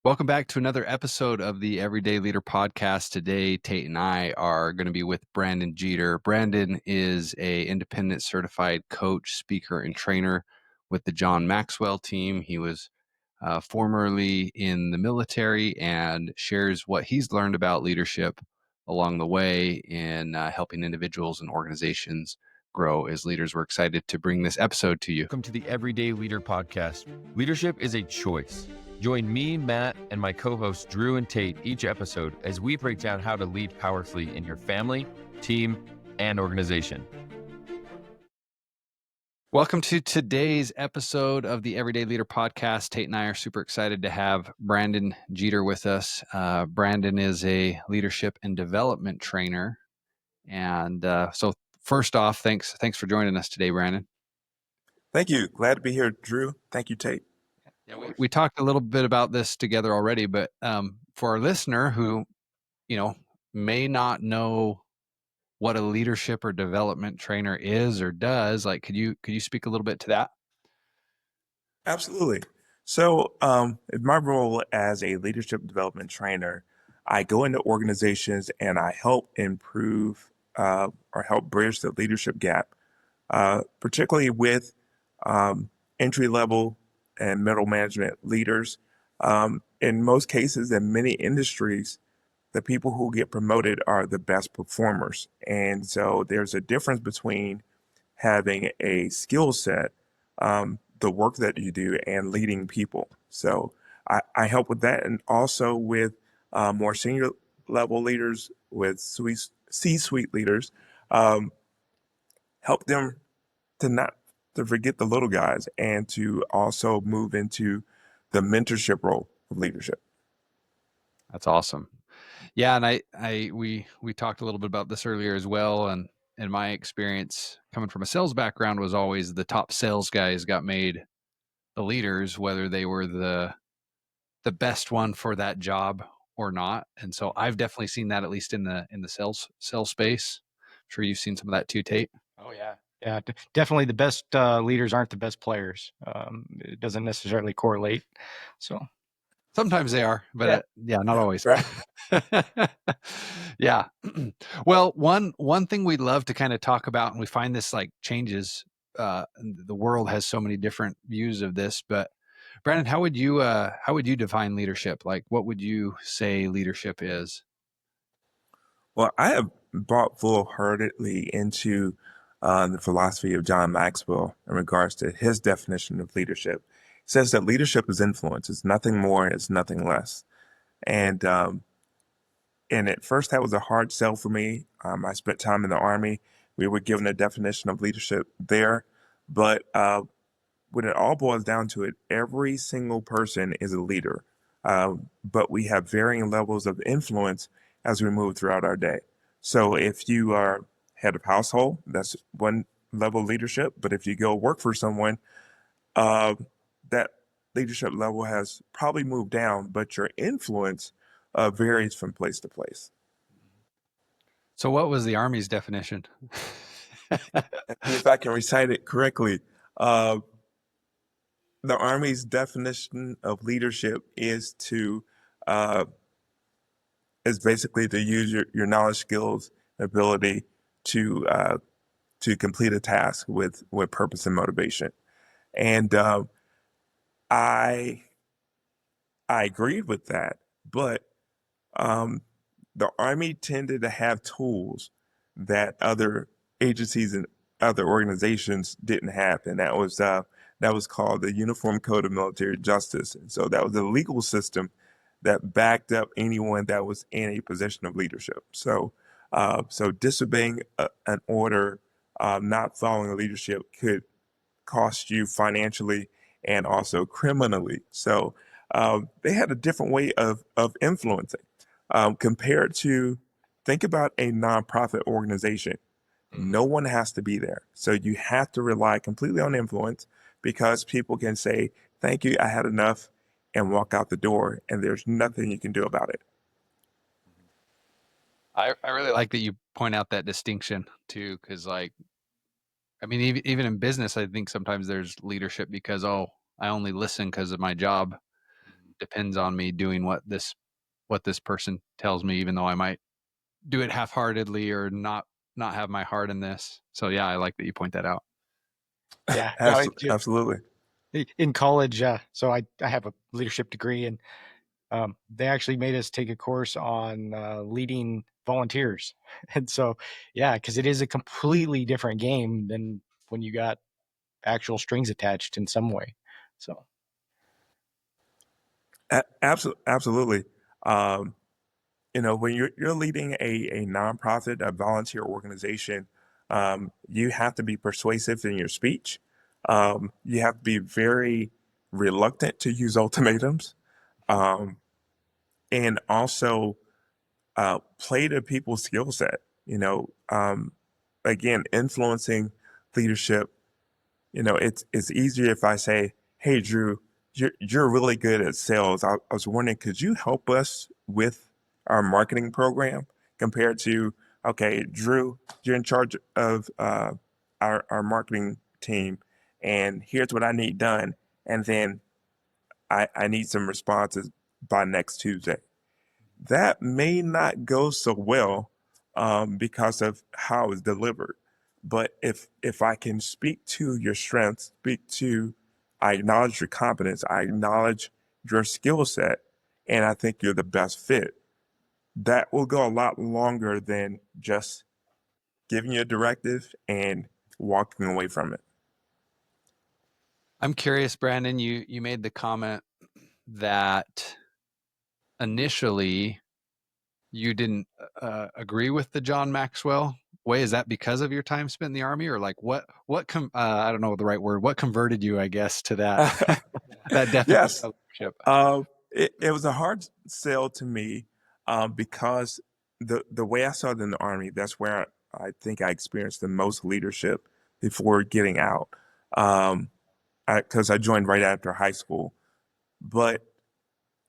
Welcome back to another episode of the Everyday Leader podcast. Today, Tate and I are going to be with Brandon Jeter. Brandon is a independent certified coach, speaker, and trainer with the John Maxwell team. He was formerly in the military and shares what he's learned about leadership along the way in helping individuals and organizations grow as leaders. We're excited to bring this episode to you. Welcome to the Everyday Leader podcast. Leadership is a choice. Join me, Matt, and my co-hosts Drew and Tate each episode as we break down how to lead powerfully in your family, team, and organization. Welcome to today's episode of the Everyday Leader podcast. Tate and I are super excited to have Brandon Jeter with us. Brandon is a leadership and development trainer. And so first off, thanks for joining us today, Brandon. Thank you. Glad to be here, Drew. Thank you, Tate. Yeah, we talked a little bit about this together already, but for our listener who, may not know what a leadership or development trainer is or does, like, could you speak a little bit to that? Absolutely. So, in my role as a leadership development trainer, I go into organizations and I help improve or help bridge the leadership gap, particularly with entry level and middle management leaders. In most cases, in many industries, the people who get promoted are the best performers. And so there's a difference between having a skill set, the work that you do, and leading people. So I help with that, and also with more senior level leaders, with C-suite leaders, help them to not to forget the little guys and to also move into the mentorship role of leadership. That's awesome. Yeah, and we talked a little bit about this earlier as well. And in my experience, coming from a sales background, was always the top sales guys got made the leaders, whether they were the best one for that job or not. And so I've definitely seen that, at least in the sales space. I'm sure you've seen some of that too, Tate. Oh yeah. Yeah, definitely the best leaders aren't the best players. It doesn't necessarily correlate. So Sometimes they are, but not always. Right. Yeah. Well, one thing we'd love to kind of talk about, and we find this like changes. The world has so many different views of this, but Brandon, how would you define leadership? Like, what would you say leadership is? Well, I have bought full-heartedly into the philosophy of John Maxwell in regards to his definition of leadership. He says that leadership is influence. It's nothing more, it's nothing less. And at first, that was a hard sell for me. I spent time in the Army. We were given a definition of leadership there. But when it all boils down to it, every single person is a leader. But we have varying levels of influence as we move throughout our day. So if you are head of household, that's one level of leadership. But if you go work for someone, that leadership level has probably moved down, but your influence varies from place to place. So what was the Army's definition? If I can recite it correctly, the Army's definition of leadership is basically to use your knowledge, skills, ability to complete a task with purpose and motivation. And I agreed with that, but the Army tended to have tools that other agencies and other organizations didn't have, and that was called the Uniform Code of Military Justice. And so that was a legal system that backed up anyone that was in a position of leadership. So disobeying an order, not following leadership, could cost you financially and also criminally. So they had a different way of influencing compared to, think about a nonprofit organization. No one has to be there. So you have to rely completely on influence, because people can say, thank you, I had enough, and walk out the door, and there's nothing you can do about it. I really like that you point out that distinction too, because like, I mean, even in business, I think sometimes there's leadership because, I only listen because of my job depends on me doing what this person tells me, even though I might do it half-heartedly or not have my heart in this. So yeah, I like that you point that out. Yeah. No, Absolutely. in college, so I have a leadership degree, and they actually made us take a course on leading volunteers. And so, yeah, because it is a completely different game than when you got actual strings attached in some way. So, Absolutely. Um, when you're leading a nonprofit, a volunteer organization, you have to be persuasive in your speech. You have to be very reluctant to use ultimatums, um, and also play to people's skill set. Again, influencing leadership. It's easier if I say, "Hey, Drew, you're really good at sales. I was wondering, could you help us with our marketing program?" Compared to, "Okay, Drew, you're in charge of our marketing team, and here's what I need done, and then I need some responses by next Tuesday." That may not go so well because of how it's delivered. But if I can speak to your strengths, I acknowledge your competence, I acknowledge your skill set, and I think you're the best fit. That will go a lot longer than just giving you a directive and walking away from it. I'm curious, Brandon, you made the comment that initially you didn't agree with the John Maxwell way. Is that because of your time spent in the Army, or like I don't know the right word, what converted you, I guess, to that that definition Yes. of leadership? It was a hard sell to me because the way I saw it in the Army, that's where I think I experienced the most leadership before getting out. Because I joined right after high school. But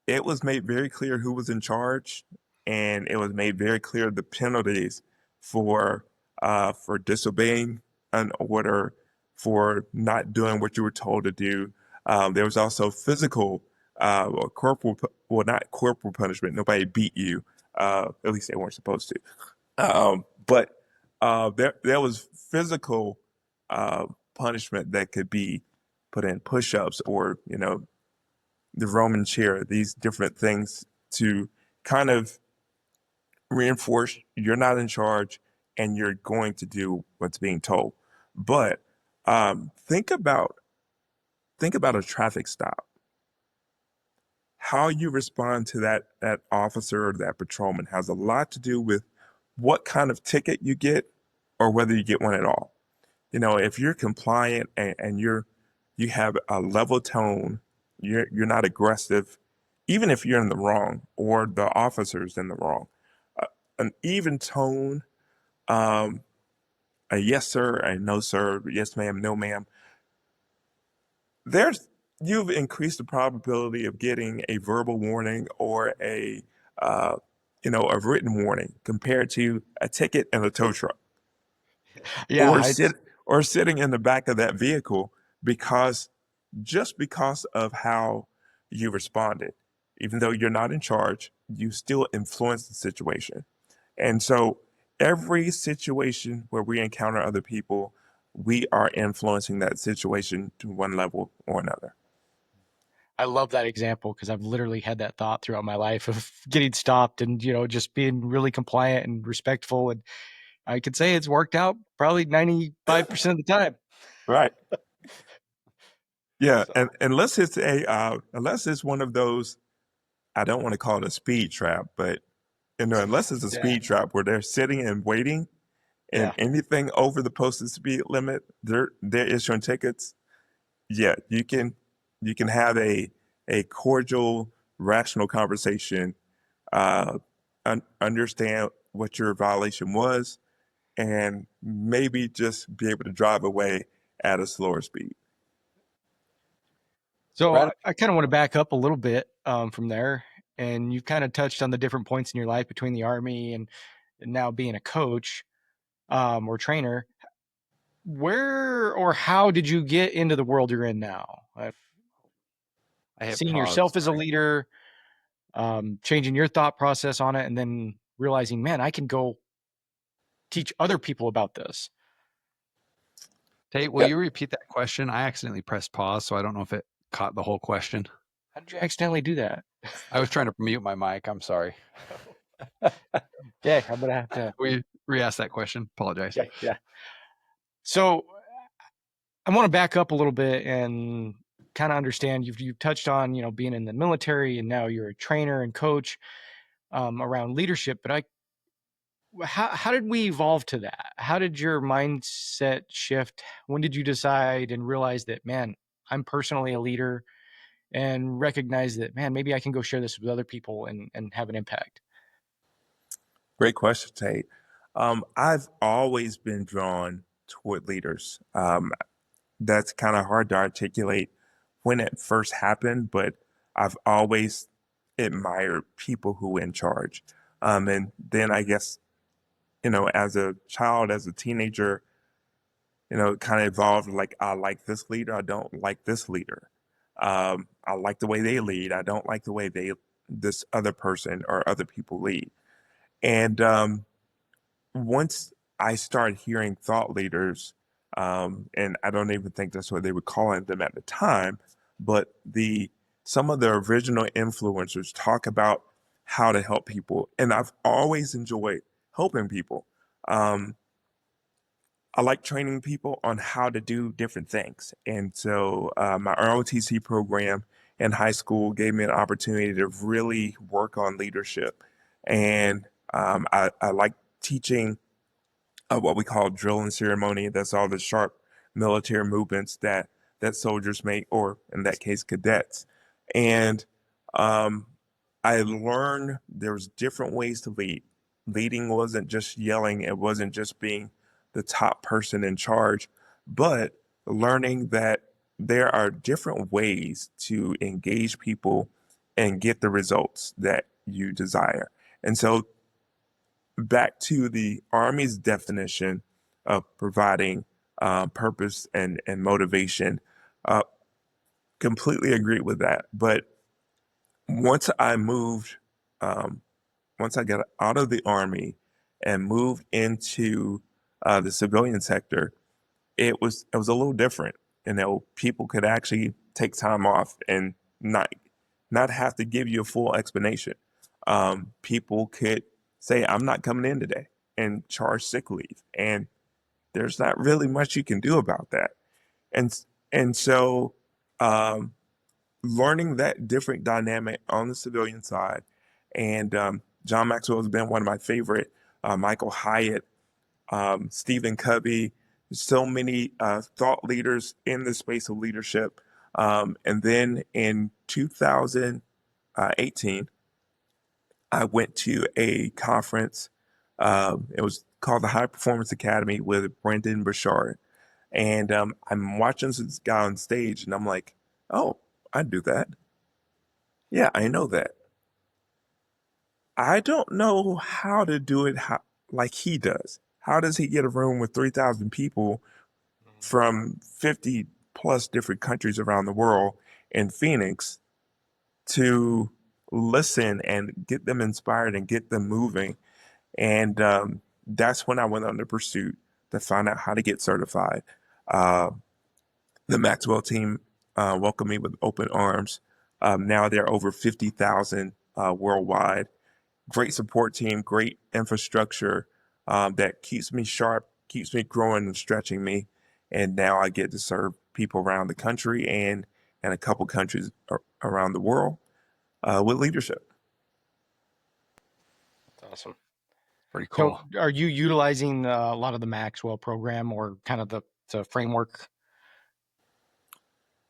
it was made very clear who was in charge, and it was made very clear the penalties for for disobeying an order, for not doing what you were told to do. There was also physical or corporal, not corporal punishment. Nobody beat you. At least they weren't supposed to. But there was physical punishment that could be put in push-ups or the Roman chair, these different things to kind of reinforce you're not in charge and you're going to do what's being told. But think about a traffic stop. How you respond to that officer or that patrolman has a lot to do with what kind of ticket you get or whether you get one at all. If you're compliant and you have a level tone, you're not aggressive, even if you're in the wrong or the officer's in the wrong. An even tone, um, a yes sir, a no sir, yes ma'am, no ma'am. There's You've increased the probability of getting a verbal warning or uh, a written warning compared to a ticket and a tow truck. or yeah, sit or sitting in the back of that vehicle because because of how you responded. Even though you're not in charge, you still influence the situation. And so every situation where we encounter other people, we are influencing that situation to one level or another. I love that example because I've literally had that thought throughout my life of getting stopped and, just being really compliant and respectful. And I could say it's worked out probably 95% of the time. Right. Yeah. So, And unless it's one of those, I don't want to call it a speed trap, but unless it's a yeah, speed trap where they're sitting and waiting, and yeah. anything over the posted speed limit, they're issuing tickets. Yeah, you can have a cordial, rational conversation, uh, understand what your violation was, and maybe just be able to drive away at a slower speed. So Right. I kind of want to back up a little bit from there. And you've kind of touched on the different points in your life between the Army and now being a coach or trainer. Where or how did you get into the world you're in now? I hit seeing pause. yourself as a Sorry. leader, changing your thought process on it, and then realizing, man, I can go teach other people about this. Tate, will Yeah. you repeat that question? I accidentally pressed pause, so I don't know if it caught the whole question. How did you accidentally do that? I was trying to mute my mic. I'm sorry. Yeah, I'm gonna have to. We re-asked that question. Apologize. Yeah, yeah. So I want to back up a little bit and kind of understand. You've touched on being in the military, and now you're a trainer and coach around leadership. But how did we evolve to that? How did your mindset shift? When did you decide and realize that, man, I'm personally a leader, and recognize that, man, maybe I can go share this with other people and have an impact? Great question, Tate. I've always been drawn toward leaders. That's kind of hard to articulate when it first happened, but I've always admired people who are in charge. And then I guess, as a child, as a teenager, it kind of evolved like, I like this leader, I don't like this leader. I like the way they lead, I don't like the way this other person or other people lead. And once I started hearing thought leaders, and I don't even think that's what they were calling them at the time, but some of the original influencers talk about how to help people, and I've always enjoyed helping people. Um, I like training people on how to do different things, and so my ROTC program in high school gave me an opportunity to really work on leadership, and I like teaching what we call drill and ceremony. That's all the sharp military movements that soldiers make, or in that case, cadets. And um, I learned there was different ways to lead. Leading wasn't just yelling. It wasn't just being the top person in charge, but learning that there are different ways to engage people and get the results that you desire. And so back to the Army's definition of providing purpose and motivation, uh, completely agree with that. But once I moved, um, once I got out of the Army and moved into the civilian sector, it was a little different. People could actually take time off and not have to give you a full explanation. People could say, "I'm not coming in today," and charge sick leave, and there's not really much you can do about that. And so, um, learning that different dynamic on the civilian side, and John Maxwell has been one of my favorite. Michael Hyatt, Stephen Covey, so many thought leaders in the space of leadership. And then in 2018, I went to a conference. It was called the High Performance Academy with Brendan Burchard. And I'm watching this guy on stage, and I'm like, oh, I do that. Yeah, I know that. I don't know how to do it like he does. How does he get a room with 3,000 people from 50 plus different countries around the world in Phoenix to listen and get them inspired and get them moving? And that's when I went on the pursuit to find out how to get certified. Uh, the Maxwell team welcomed me with open arms. Now there are over 50,000 worldwide. Great support team, great infrastructure that keeps me sharp, keeps me growing and stretching me. And now I get to serve people around the country and a couple countries around the world with leadership. That's awesome. Pretty So, cool. are you utilizing a lot of the Maxwell program, or kind of the framework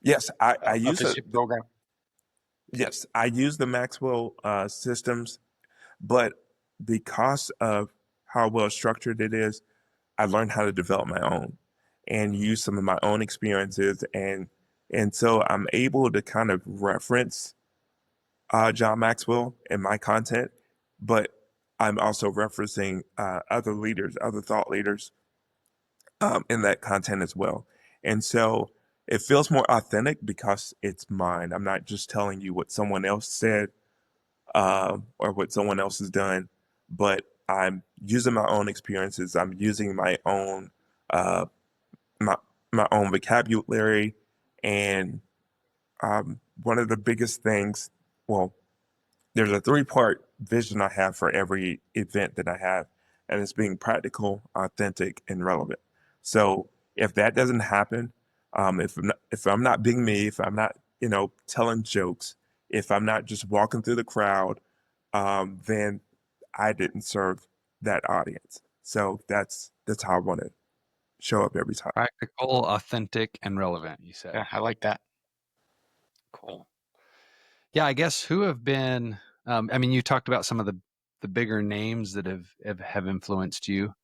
Yes, I of use his program? yes, I use the Maxwell systems, but because of how well structured it is, I learned how to develop my own and use some of my own experiences, and so I'm able to kind of reference John Maxwell in my content, but I'm also referencing other leaders, other thought leaders in that content as well. And so it feels more authentic because it's mine. I'm not just telling you what someone else said or what someone else has done, but I'm using my own experiences. I'm using uh, my my own vocabulary, and one of the biggest things. Well, there's a three-part vision I have for every event that I have, and it's being practical, authentic, and relevant. So if that doesn't happen, if I'm not being me, if I'm not, telling jokes, if I'm not just walking through the crowd, then I didn't serve that audience. So that's how I want to show up every time. Practical, authentic, and relevant, you said. Yeah, I like that. Cool. Yeah, I guess who have been, I mean, you talked about some of the bigger names that have influenced you.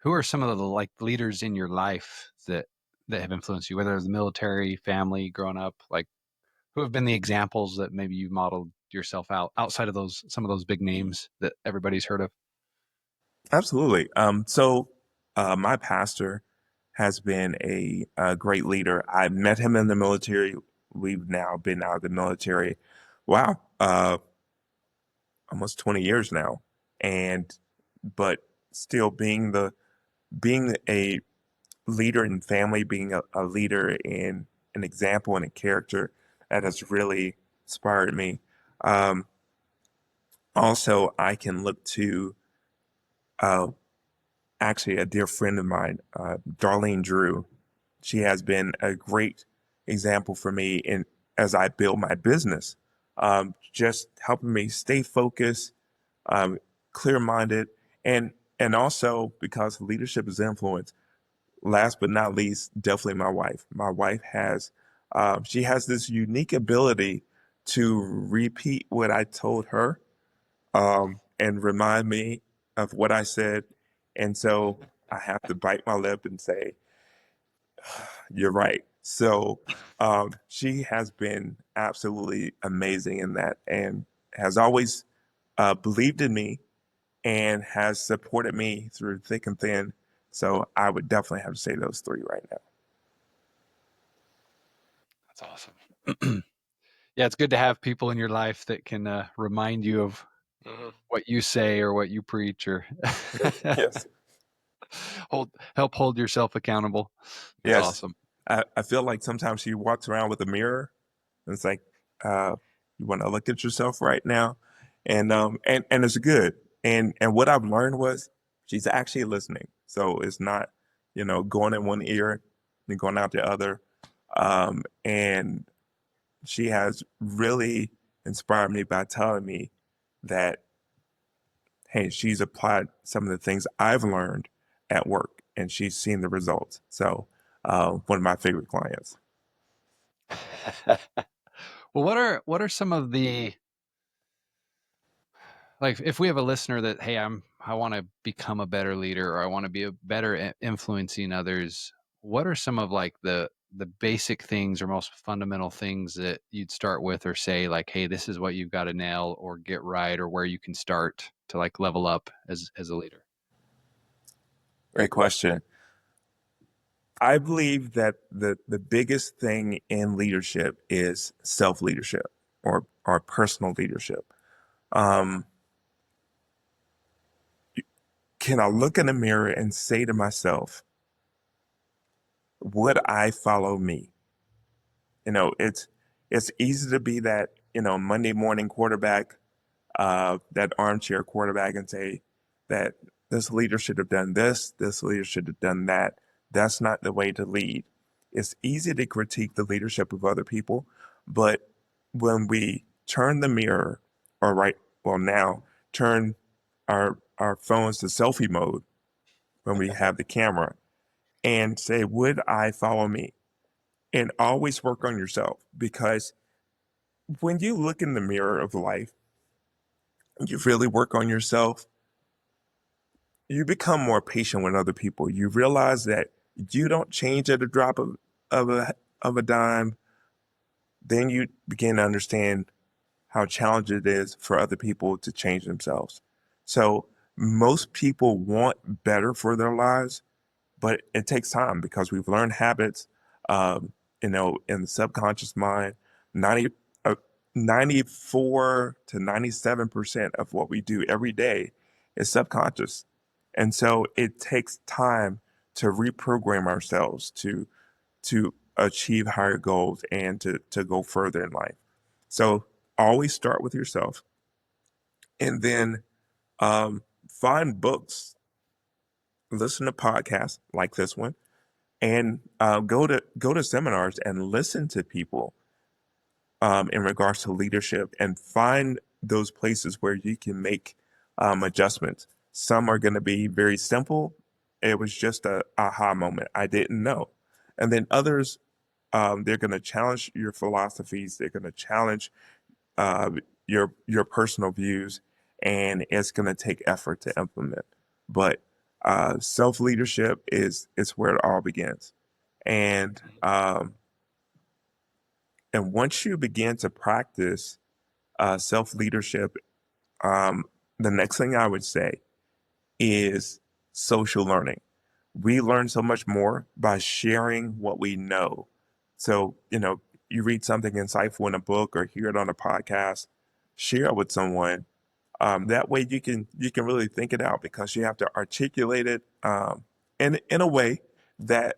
Who are some of the like leaders in your life that have influenced you, whether it's the military, family, growing up, like who have been the examples that maybe you modeled yourself outside of those, some of those big names that everybody's heard of? Absolutely. My pastor has been a great leader. I met him in the military. We've now been out of the military. Wow, almost 20 years now, and but still being a leader in family, being a leader in an example and a character that has really inspired me. Um, Also, I can look to uh, actually a dear friend of mine, Darlene Drew. She has been a great example for me in as I build my business, just helping me stay focused, clear-minded, and also because leadership is influence. Last but not least, definitely my wife. My wife has she has this unique ability to repeat what I told her and remind me of what I said. And so I have to bite my lip and say, you're right. So she has been absolutely amazing in that and has always believed in me and has supported me through thick and thin. So I would definitely have to say those three right now. That's awesome. Yeah, it's good to have people in your life that can remind you of Mhm. what you say or what you preach, or Yes. help hold yourself accountable. That's Yes. awesome. I feel like sometimes she walks around with a mirror and it's like, uh, you want to look at yourself right now. And it's good. And what I've learned was she's actually listening. So it's not, going in one ear and going out the other. And she has really inspired me by telling me that, hey, she's applied some of the things I've learned at work and she's seen the results. So, one of my favorite clients. Well, what are some of the, like, if we have a listener that, hey, I want to become a better leader, or I want to be a better influencing others, what are some of like the basic things or most fundamental things that you'd start with, or say like, hey, this is what you've got to nail or get right, or where you can start to like level up as a leader? Great question. I believe that the biggest thing in leadership is self leadership or personal leadership. Um, can I look in the mirror and say to myself, would I follow me? It's easy to be that Monday morning quarterback, that armchair quarterback, and say that this leader should have done this leader should have done that. That's not the way to lead. It's easy to critique the leadership of other people, but when we turn the mirror, or now turn our phones to selfie mode when we have the camera and say, would I follow me? And always work on yourself, because when you look in the mirror of life, you really work on yourself, you become more patient with other people. You realize that you don't change at a drop of a dime. Then you begin to understand how challenging it is for other people to change themselves. So most people want better for their lives, but it takes time because we've learned habits. in the subconscious mind, 90, 94 to 97% of what we do every day is subconscious. And so it takes time to reprogram ourselves to achieve higher goals and to go further in life. So always start with yourself, and then find books, listen to podcasts like this one, and go to seminars and listen to people in regards to leadership, and find those places where you can make adjustments. Some are going to be very simple. It was just a aha moment. I didn't know. And then others, they're going to challenge your philosophies. They're going to challenge uh, your personal views, and it's going to take effort to implement. But self leadership is where it all begins. And and once you begin to practice self leadership, um, the next thing I would say is social learning. We learn so much more by sharing what we know. So, you read something insightful in a book or hear it on a podcast, share it with someone. That way you can really think it out, because you have to articulate it in a way that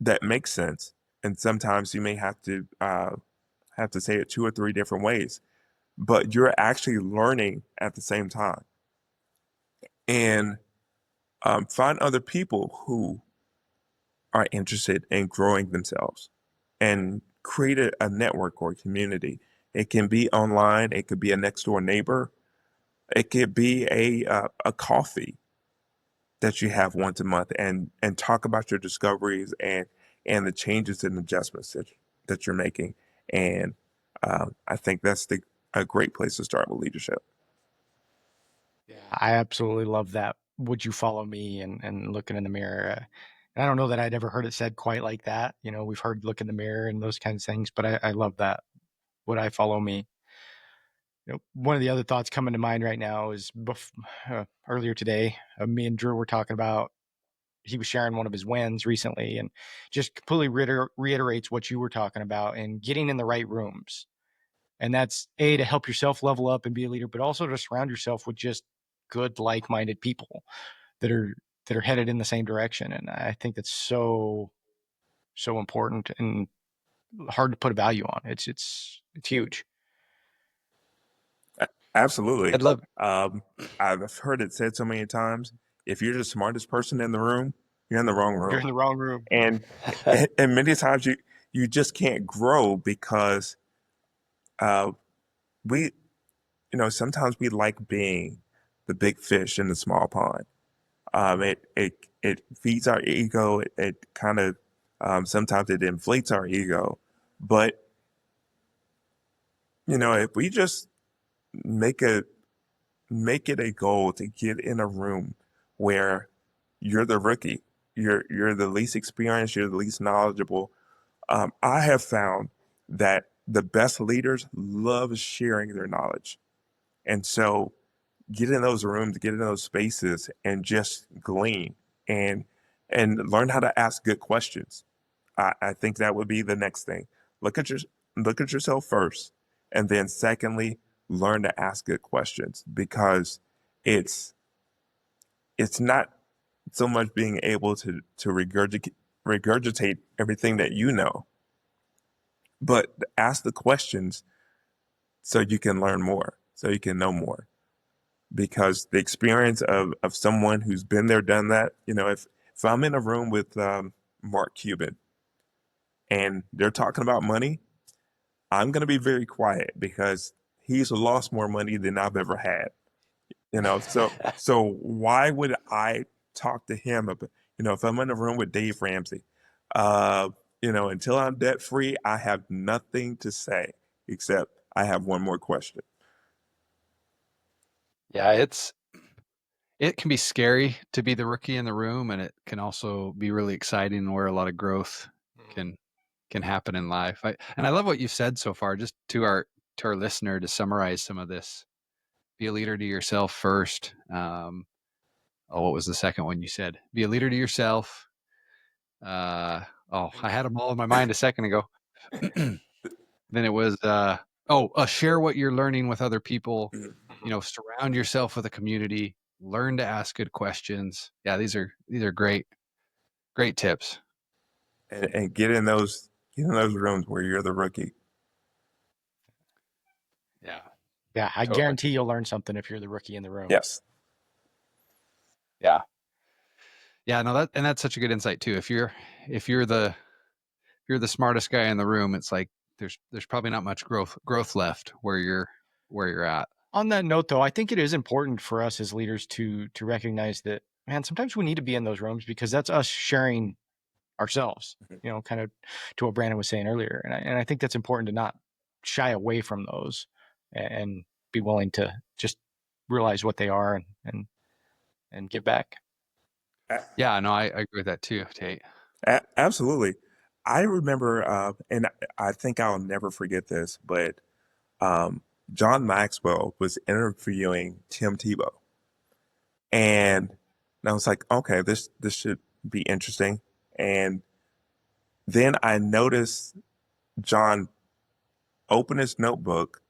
that makes sense. And sometimes you may have to say it two or three different ways, but you're actually learning at the same time. And find other people who are interested in growing themselves, and create a network or a community. It can be online, it could be a next door neighbor, it could be a coffee that you have once a month, and talk about your discoveries and the changes and adjustments that you're making. And I think that's a great place to start with leadership. Yeah, I absolutely love that. Would you follow me, and looking in the mirror? I don't know that I'd ever heard it said quite like that. We've heard look in the mirror and those kinds of things, but I love that. Would I follow me? One of the other thoughts coming to mind right now is earlier today, me and Drew were talking about, he was sharing one of his wins recently, and just completely reiterates what you were talking about, and getting in the right rooms. And that's to help yourself level up and be a leader, but also to surround yourself with just good, like-minded people that are headed in the same direction. And I think that's so important and hard to put a value on. It's huge. Absolutely. I'd love I've heard it said so many times: if you're the smartest person in the room, you're in the wrong You're room. in the wrong room. And and many times you just can't grow, because uh, we sometimes we like being the big fish in the small pond. It feeds our ego. It kind of sometimes it inflates our ego. But if we just make a make it a goal to get in a room where you're the rookie, you're the least experienced, you're the least knowledgeable. I have found that the best leaders love sharing their knowledge, and so get in those rooms, get in those spaces, and just glean and learn how to ask good questions. I think that would be the next thing. Look at your look at yourself first, and then secondly, learn to ask good questions, because it's it's not so much being able to regurgitate everything that you know, but ask the questions so you can learn more, so you can know more. Because the experience of someone who's been there, done that, if I'm in a room with Mark Cuban and they're talking about money, I'm going to be very quiet, because he's lost more money than I've ever had. So why would I talk to him about, if I'm in a room with Dave Ramsey, uh, until I'm debt free, I have nothing to say except I have one more question. Yeah, it can be scary to be the rookie in the room, and it can also be really exciting, where a lot of growth can can happen in life. And I love what you've said so far. Just to our listener, to summarize some of this: be a leader to yourself first. What was the second one you said? Be a leader to yourself. Oh, I had them all in my mind a second ago. Then it was share what you're learning with other people. Mhm. Surround yourself with a community. Learn to ask good questions. Yeah, these are great tips. And get in those rooms where you're the rookie. Yeah, Yeah, I totally. guarantee you'll learn something if you're the rookie in the room. Yes. Yeah. Yeah, no, that's such a good insight too. If you're the smartest guy in the room, it's like there's probably not much growth left where you're at. On that note, though, I think it is important for us as leaders to recognize that, man, sometimes we need to be in those rooms because that's us sharing ourselves. Mhm. Kind of to what Brandon was saying earlier, and I think that's important to not shy away from those and be willing to just realize what they are and give back. A- Yeah, no, I agree with that too, Tate. Absolutely. I remember, and I think I'll never forget this, but um, John Maxwell was interviewing Tim Tebow, and I was like, okay, this should be interesting. And then I noticed John open his notebook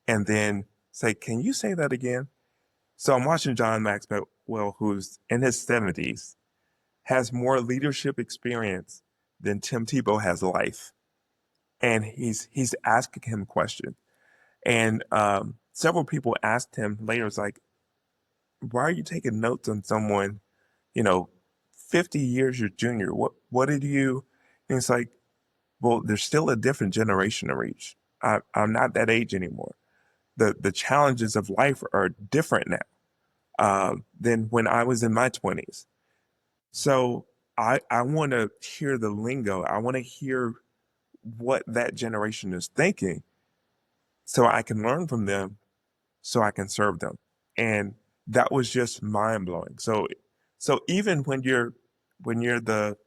and then say, "Can you say that again?" So I'm watching John Maxwell, who's in his 70s, has more leadership experience than Tim Tebow has life, and he's asking him questions. And several people asked him later, "It's like, why are you taking notes on someone, you know, 50 years your junior? What did you?" And it's like, well, there's still a different generation to reach. I'm not that age anymore. The challenges of life are different now than when I was in my 20s. So I want to hear the lingo. I want to hear what that generation is thinking so I can learn from them so I can serve them. And that was just mind blowing. So even when you're the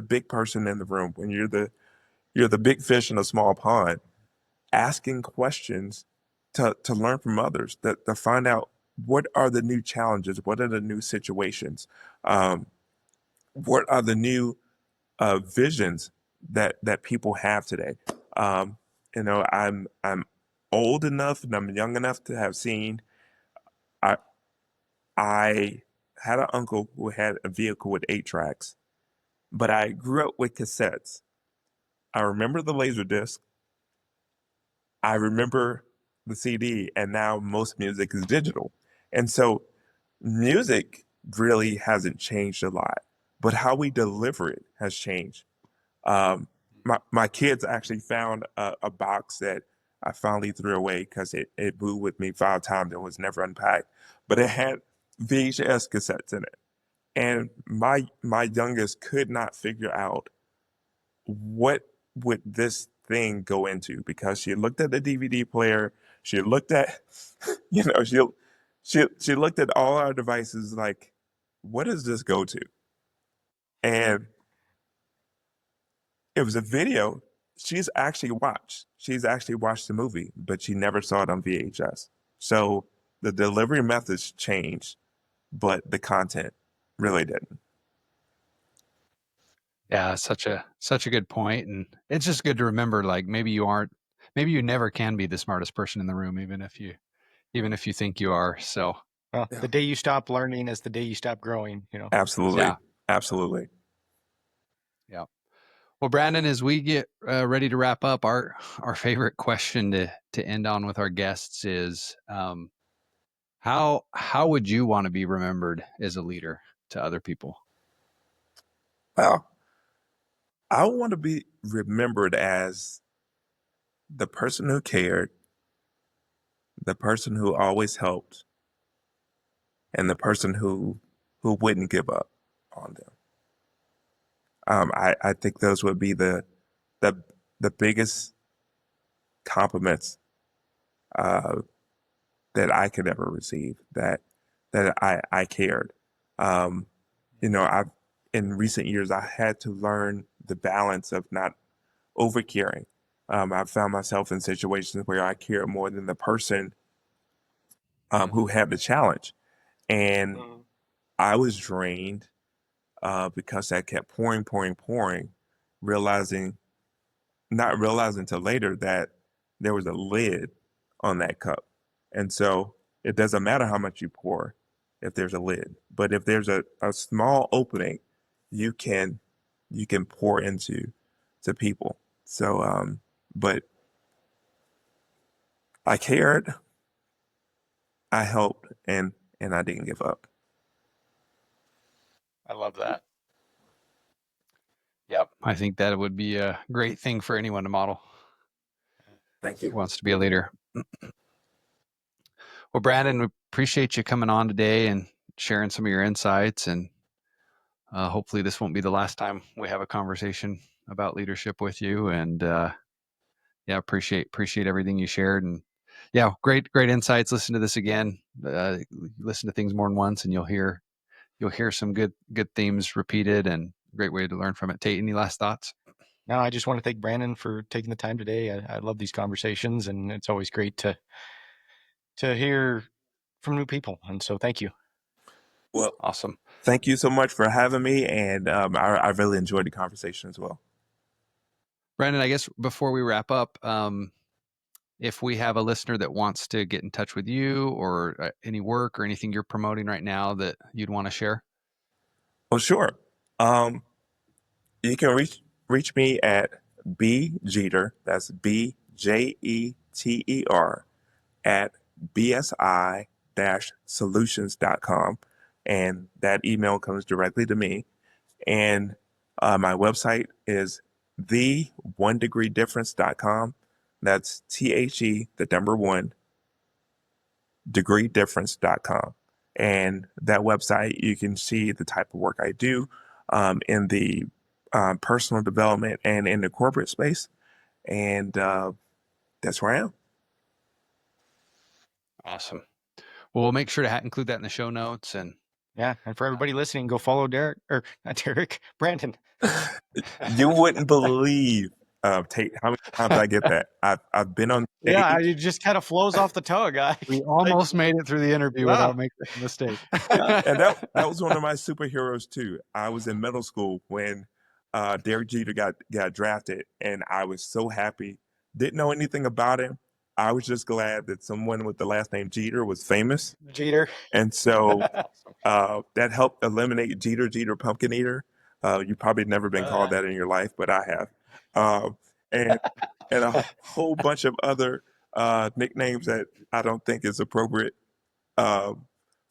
big person in the room, when you're the big fish in a small pond, asking questions to learn from others, that to find out what are the new challenges, what are the new situations, um, what are the new visions that people have today. Um, I'm old enough and I'm young enough to have seen. I I had an uncle who had a vehicle with 8 tracks, but I grew up with cassettes. I remember the laser disc. I remember the CD, and now most music is digital. And so music really hasn't changed a lot, but how we deliver it has changed. My kids actually found a box that I finally threw away because it moved with me 5 times and was never unpacked. But it had VHS cassettes in it. And my youngest could not figure out what would this thing go into because she looked at the DVD player, she looked at, you know, she looked at all our devices like, what does this go to? And it was a video she's actually watched the movie, but she never saw it on VHS. So the delivery methods changed, but the content really didn't. Yeah, such a good point, and it's just good to remember. Like maybe you never can be the smartest person in the room, even if you think you are. So Well, Yeah. the day you stop learning is the day you stop growing. Absolutely. yeah, Absolutely. yeah. Well, Brandon, as we get ready to wrap up, our favorite question to end on with our guests is, how would you want to be remembered as a leader to other people? Well, I want to be remembered as the person who cared, the person who always helped, and the person who wouldn't give up on them. I think those would be the the biggest compliments uh, that I could ever receive. That I cared. Um, I've in recent years I had to learn the balance of not over caring. I've found myself in situations where I care more than the person who had the challenge, and I was drained. because that kept pouring, not realizing till later that there was a lid on that cup. And so it doesn't matter how much you pour if there's a lid, but if there's a small opening, you can pour into people. So, but I cared, I helped, and I didn't give up. I love that. Yep. I think that would be a great thing for anyone to model Thank who you. wants to be a leader. Well, Brandon, we appreciate you coming on today and sharing some of your insights. And hopefully this won't be the last time we have a conversation about leadership with you. And yeah, appreciate everything you shared. And yeah, great insights. Listen to this again. Listen to things more than once, and you'll hear some good themes repeated, and great way to learn from it. Tate, any last thoughts? No, I just want to thank Brandon for taking the time today. I love these conversations, and it's always great to hear from new people. And so thank you. Well, Awesome. thank you so much for having me, and I really enjoyed the conversation as well. Brandon, I guess before we wrap up, if we have a listener that wants to get in touch with you, or any work or anything you're promoting right now that you'd want to share. Well, sure. You can reach me at bjeter, that's BJETER, at bsi-solutions.com. And that email comes directly to me. And my website is the1degreedifference.com. That's THE, the number 1, degreedifference.com. And that website, you can see the type of work I do in the personal development and in the corporate space. And that's where I am. Awesome. Well, we'll make sure to include that in the show notes. And yeah, and for everybody listening, go follow Brandon. You wouldn't believe, Tate, how many times I get that. I've been on stage. Yeah, it just kind of flows off the tongue. We almost made it through the interview without making a mistake. And that was one of my superheroes too. I was in middle school when Derek Jeter got drafted, and I was so happy. Didn't know anything about him. I was just glad that someone with the last name Jeter was famous. Jeter. And so that helped eliminate Jeter Pumpkin Eater. You've probably never been called that in your life, but I have. And a whole bunch of other nicknames that I don't think is appropriate for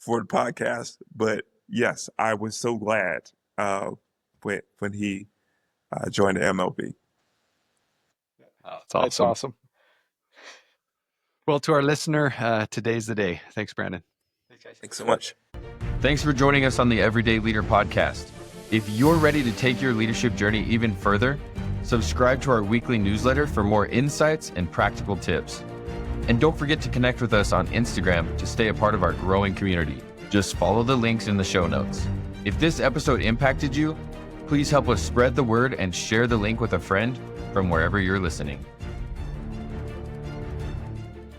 the podcast. But yes, I was so glad when he joined the MLB. That's awesome. Well, to our listener, today's the day. Thanks, Brandon. Thanks so much. Thanks for joining us on the Everyday Leader podcast. If you're ready to take your leadership journey even further, subscribe to our weekly newsletter for more insights and practical tips. And don't forget to connect with us on Instagram to stay a part of our growing community. Just follow the links in the show notes. If this episode impacted you, please help us spread the word and share the link with a friend from wherever you're listening.